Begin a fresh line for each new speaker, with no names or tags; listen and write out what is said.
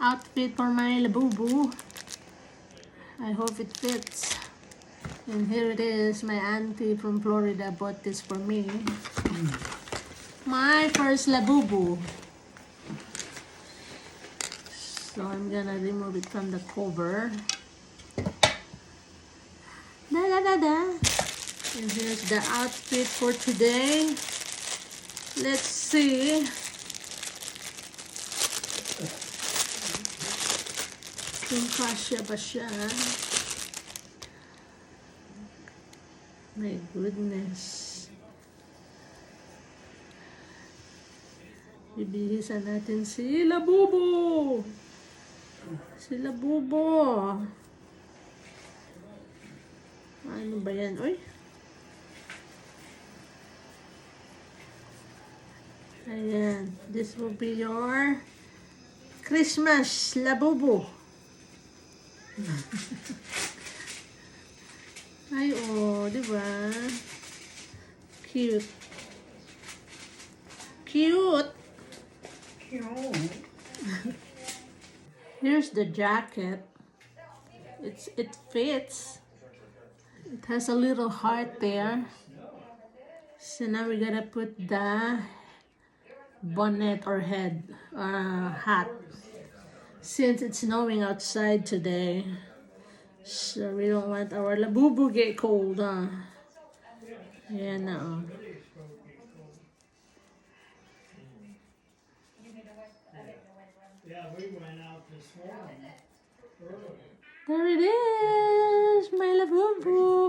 outfit for my labubu. I hope it fits. And here it is. My auntie from Florida bought this for me. My first labubu. So I'm gonna remove it from the cover. Da da da da. And here's the outfit for today. Let's see. Kung kasya ba siya? My goodness. Bibihisan natin si Labubu. Si Labubu. Ano ba yan? Uy. Ayan. This will be your Christmas Labubu. Ay, oh, di ba? Cute. Cute.
Cute.
Here's the jacket. It fits. It has a little heart there. So now we gotta put the bonnet or head hat. Since it's snowing outside today, so we don't want our labubu get cold, huh? Yeah, no.
Yeah, we went out this morning early.
There it is, my labubu.